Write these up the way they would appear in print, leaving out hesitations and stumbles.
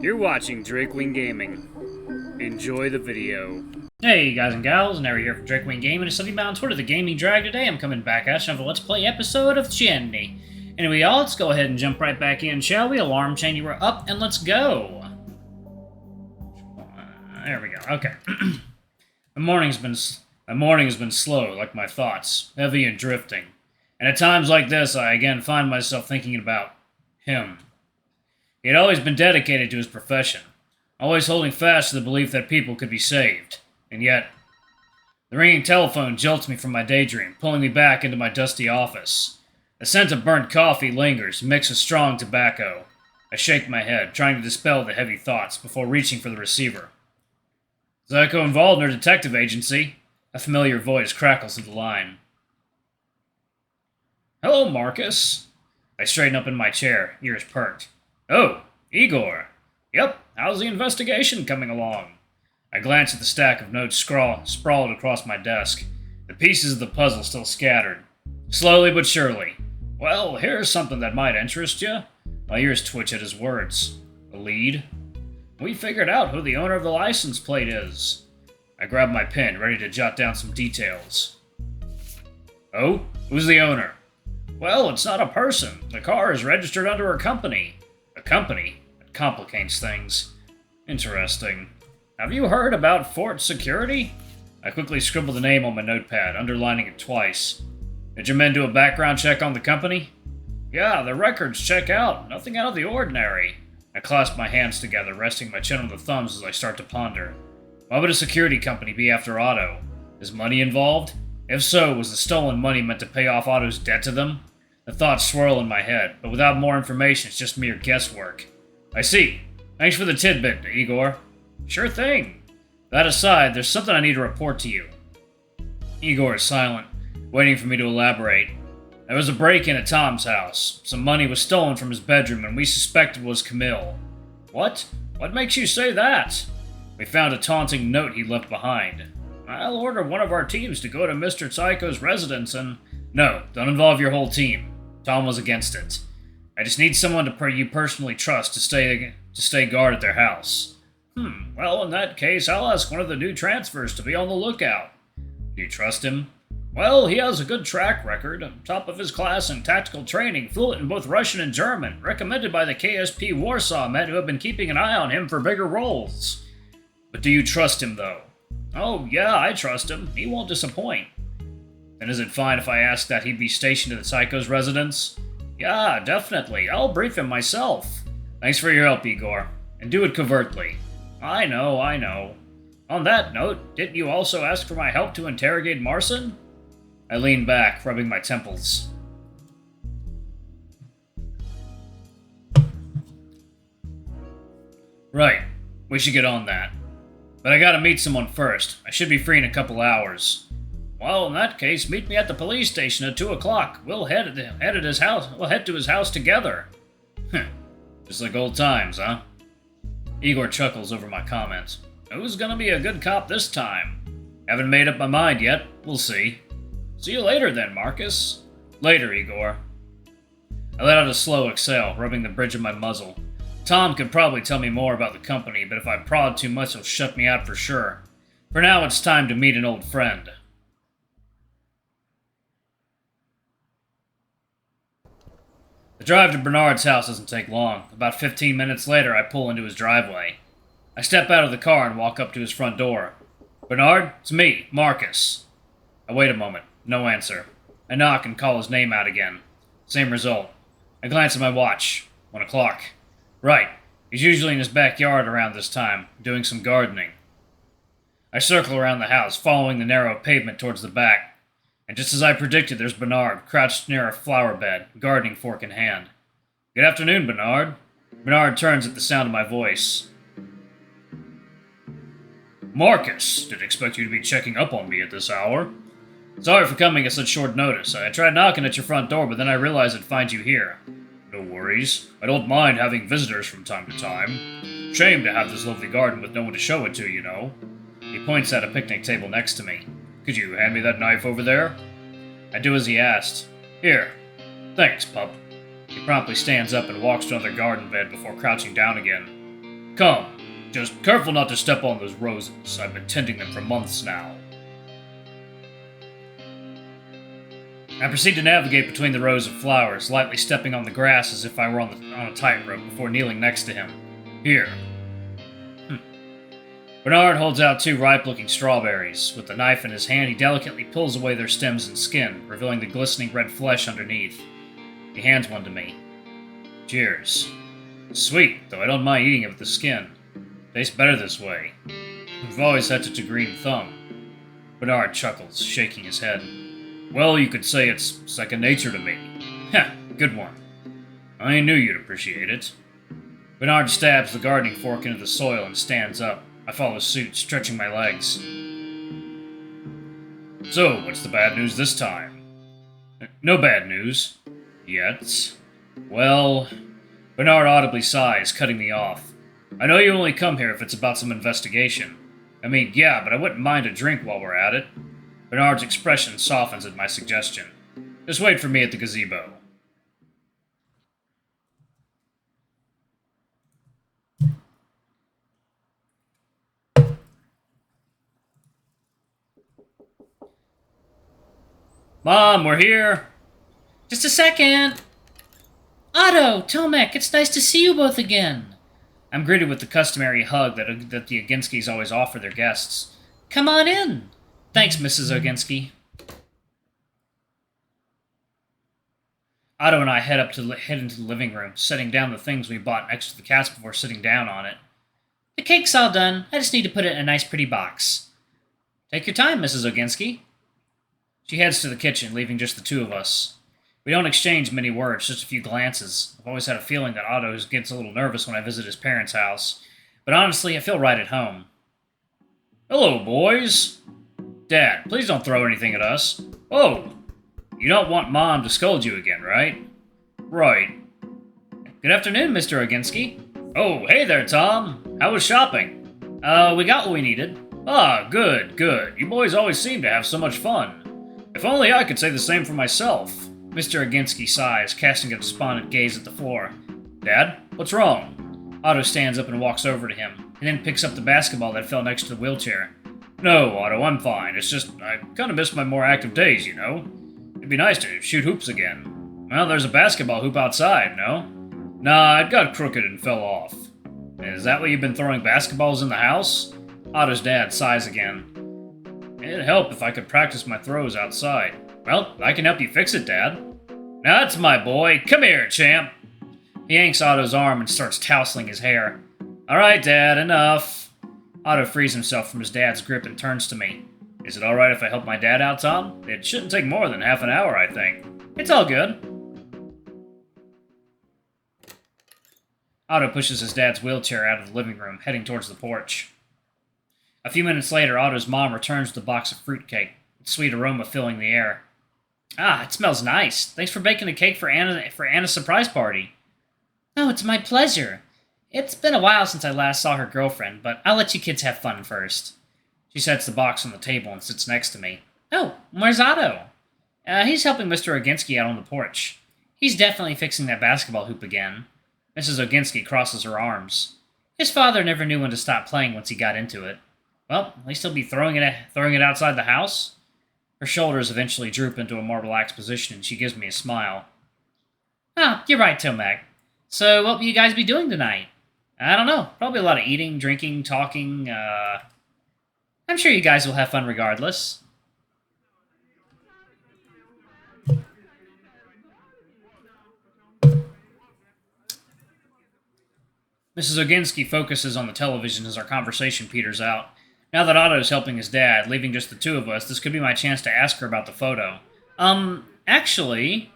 You're watching Drakewing Gaming. Enjoy the video. Hey guys and gals, Nary here from Drakewing Gaming and something on Twitter, the Gaming Drag. Today I'm coming back at you for a Let's Play episode of Cienie. Anyway, y'all, let's go ahead and jump right back in, shall we? Alarm chain, you were up, and let's go. There we go, okay. My morning has been slow, like my thoughts, heavy and drifting. And at times like this, I again find myself thinking about him. He had always been dedicated to his profession, always holding fast to the belief that people could be saved. And yet, the ringing telephone jolts me from my daydream, pulling me back into my dusty office. The scent of burnt coffee lingers, mixed with strong tobacco. I shake my head, trying to dispel the heavy thoughts before reaching for the receiver. Psycho involved in our detective agency. A familiar voice crackles through the line. Hello, Marcus. I straighten up in my chair, ears perked. Oh, Igor. Yep, how's the investigation coming along? I glance at the stack of notes sprawled across my desk, the pieces of the puzzle still scattered. Slowly but surely. Well, here's something that might interest you. My ears twitch at his words. A lead? We figured out who the owner of the license plate is. I grab my pen, ready to jot down some details. Oh? Who's the owner? Well, it's not a person. The car is registered under a company. A company? It complicates things. Interesting. Have you heard about Fort Security? I quickly scribbled the name on my notepad, underlining it twice. Did your men do a background check on the company? Yeah, the records check out. Nothing out of the ordinary. I clasp my hands together, resting my chin on the thumbs as I start to ponder. Why would a security company be after Otto? Is money involved? If so, was the stolen money meant to pay off Otto's debt to them? The thoughts swirl in my head, but without more information, it's just mere guesswork. I see. Thanks for the tidbit, Igor. Sure thing. That aside, there's something I need to report to you. Igor is silent, waiting for me to elaborate. There was a break-in at Tom's house. Some money was stolen from his bedroom, and we suspected it was Camille. What? What makes you say that? We found a taunting note he left behind. I'll order one of our teams to go to Mr. Psycho's residence and... No, don't involve your whole team. Tom was against it. I just need someone you personally trust to stay guard at their house. Well, in that case, I'll ask one of the new transfers to be on the lookout. Do you trust him? Well, he has a good track record, top of his class in tactical training, fluent in both Russian and German, recommended by the KSP Warsaw men who have been keeping an eye on him for bigger roles. But do you trust him, though? Oh, yeah, I trust him. He won't disappoint. Then is it fine if I ask that he be stationed at the Psycho's residence? Yeah, definitely. I'll brief him myself. Thanks for your help, Igor. And do it covertly. I know. On that note, didn't you also ask for my help to interrogate Marcin? I lean back, rubbing my temples. Right. We should get on that. But I gotta meet someone first. I should be free in a couple hours. Well, in that case, meet me at the police station at 2 o'clock. We'll head to his house together. Just like old times, huh? Igor chuckles over my comments. Who's gonna be a good cop this time? Haven't made up my mind yet. We'll see. See you later then, Marcus. Later, Igor. I let out a slow exhale, rubbing the bridge of my muzzle. Tom could probably tell me more about the company, but if I prod too much, he'll shut me out for sure. For now, it's time to meet an old friend. The drive to Bernard's house doesn't take long. About 15 minutes later, I pull into his driveway. I step out of the car and walk up to his front door. Bernard, it's me, Marcus. I wait a moment. No answer. I knock and call his name out again. Same result. I glance at my watch. 1 o'clock. Right. He's usually in his backyard around this time, doing some gardening. I circle around the house, following the narrow pavement towards the back. And just as I predicted, there's Bernard, crouched near a flower bed, gardening fork in hand. Good afternoon, Bernard. Bernard turns at the sound of my voice. Marcus, didn't expect you to be checking up on me at this hour. Sorry for coming at such short notice. I tried knocking at your front door, but then I realized I'd find you here. No worries. I don't mind having visitors from time to time. Shame to have this lovely garden with no one to show it to, you know. He points at a picnic table next to me. Could you hand me that knife over there? I do as he asked. Here. Thanks, pup. He promptly stands up and walks to another garden bed before crouching down again. Come, just careful not to step on those roses. I've been tending them for months now. I proceed to navigate between the rows of flowers, lightly stepping on the grass as if I were on a tightrope before kneeling next to him. Here. Bernard holds out 2 ripe-looking strawberries. With the knife in his hand, he delicately pulls away their stems and skin, revealing the glistening red flesh underneath. He hands one to me. Cheers. Sweet, though I don't mind eating it with the skin. Tastes better this way. We've always had such a green thumb. Bernard chuckles, shaking his head. Well, you could say it's second nature to me. Heh, good one. I knew you'd appreciate it. Bernard stabs the gardening fork into the soil and stands up. I follow suit, stretching my legs. So, what's the bad news this time? No bad news. Yet. Well, Bernard audibly sighs, cutting me off. I know you only come here if it's about some investigation. I mean, yeah, but I wouldn't mind a drink while we're at it. Bernard's expression softens at my suggestion. Just wait for me at the gazebo. Mom, we're here. Just a second. Otto, Tomek, it's nice to see you both again. I'm greeted with the customary hug that the Oginskis always offer their guests. Come on in. Thanks, Mrs. Oginski. Otto and I head into the living room, setting down the things we bought next to the couch before sitting down on it. The cake's all done. I just need to put it in a nice pretty box. Take your time, Mrs. Oginski. She heads to the kitchen, leaving just the 2 of us. We don't exchange many words, just a few glances. I've always had a feeling that Otto gets a little nervous when I visit his parents' house. But honestly, I feel right at home. Hello, boys. Dad, please don't throw anything at us. Oh, you don't want Mom to scold you again, right? Right. Good afternoon, Mr. Oginski. Oh, hey there, Tom. How was shopping? We got what we needed. Ah, good, good. You boys always seem to have so much fun. If only I could say the same for myself. Mr. Oginski sighs, casting a despondent gaze at the floor. Dad, what's wrong? Otto stands up and walks over to him, and then picks up the basketball that fell next to the wheelchair. No, Otto, I'm fine. It's just, I kind of miss my more active days, you know? It'd be nice to shoot hoops again. Well, there's a basketball hoop outside, no? Nah, it got crooked and fell off. Is that why you've been throwing basketballs in the house? Otto's dad sighs again. It'd help if I could practice my throws outside. Well, I can help you fix it, Dad. That's my boy. Come here, champ. He yanks Otto's arm and starts tousling his hair. All right, Dad, enough. Otto frees himself from his dad's grip and turns to me. Is it all right if I help my dad out, Tom? It shouldn't take more than half an hour, I think. It's all good. Otto pushes his dad's wheelchair out of the living room, heading towards the porch. A few minutes later, Otto's mom returns with a box of fruitcake, its sweet aroma filling the air. Ah, it smells nice. Thanks for baking a cake for Anna's surprise party. Oh, it's my pleasure. It's been a while since I last saw her girlfriend, but I'll let you kids have fun first. She sets the box on the table and sits next to me. Oh, where's Otto? He's helping Mr. Oginski out on the porch. He's definitely fixing that basketball hoop again. Mrs. Oginski crosses her arms. His father never knew when to stop playing once he got into it. Well, at least he'll be throwing it outside the house. Her shoulders eventually droop into a more relaxed position, and she gives me a smile. Ah, you're right, Tomek. So what will you guys be doing tonight? I don't know. Probably a lot of eating, drinking, talking, I'm sure you guys will have fun regardless. Mrs. Oginski focuses on the television as our conversation peters out. Now that Otto's helping his dad, leaving just the 2 of us, this could be my chance to ask her about the photo. Actually...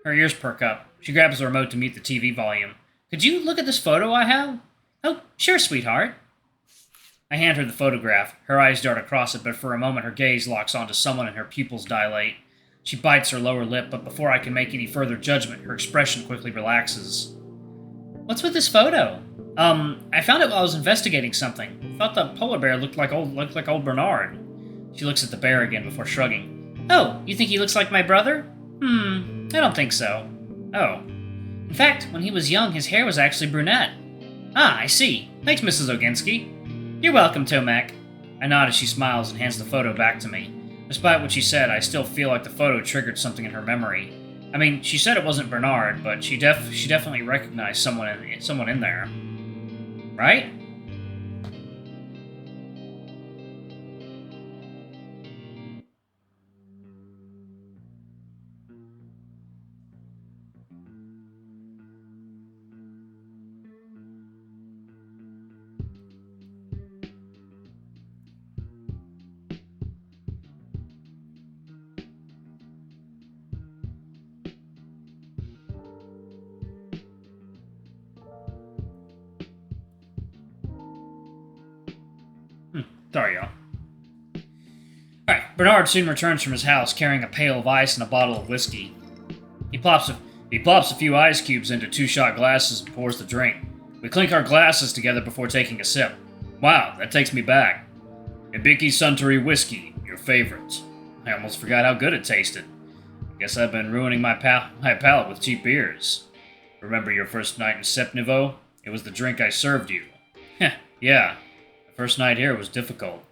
Her ears perk up. She grabs the remote to mute the TV volume. Could you look at this photo I have? Oh, sure, sweetheart. I hand her the photograph. Her eyes dart across it, but for a moment her gaze locks onto someone and her pupils dilate. She bites her lower lip, but before I can make any further judgment, her expression quickly relaxes. What's with this photo? I found it while I was investigating something. Thought the polar bear looked like old Bernard. She looks at the bear again before shrugging. Oh, you think he looks like my brother? I don't think so. Oh. In fact, when he was young, his hair was actually brunette. Ah, I see. Thanks, Mrs. Oginski. You're welcome, Tomac. I nod as she smiles and hands the photo back to me. Despite what she said, I still feel like the photo triggered something in her memory. I mean, she said it wasn't Bernard, but she definitely recognized someone in there. Right? Sorry, y'all. Alright, Bernard soon returns from his house carrying a pail of ice and a bottle of whiskey. He plops a few ice cubes into 2-shot glasses and pours the drink. We clink our glasses together before taking a sip. Wow, that takes me back. Ibiki Suntory whiskey, your favorite. I almost forgot how good it tasted. Guess I've been ruining my palate with cheap beers. Remember your first night in Sepniveau? It was the drink I served you. Heh, yeah. The first night here was difficult.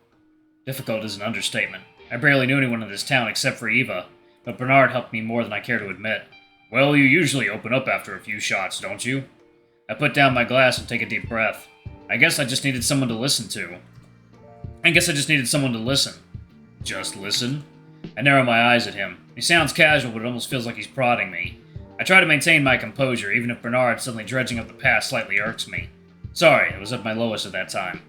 Difficult is an understatement. I barely knew anyone in this town except for Eva, but Bernard helped me more than I care to admit. Well, you usually open up after a few shots, don't you? I put down my glass and take a deep breath. I guess I just needed someone to listen to. Just listen? I narrow my eyes at him. He sounds casual, but it almost feels like he's prodding me. I try to maintain my composure, even if Bernard suddenly dredging up the past slightly irks me. Sorry, it was at my lowest at that time.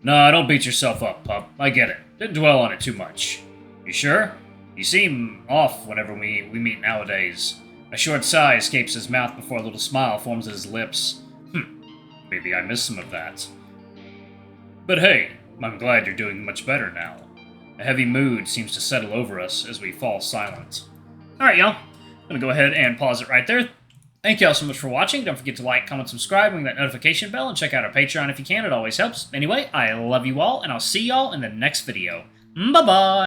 No, don't beat yourself up, pup. I get it. Didn't dwell on it too much. You sure? You seem off whenever we meet nowadays. A short sigh escapes his mouth before a little smile forms at his lips. Maybe I missed some of that. But hey, I'm glad you're doing much better now. A heavy mood seems to settle over us as we fall silent. Alright, y'all. I'm gonna go ahead and pause it right there. Thank y'all so much for watching. Don't forget to like, comment, subscribe, ring that notification bell, and check out our Patreon if you can. It always helps. Anyway, I love you all, and I'll see y'all in the next video. Bye-bye!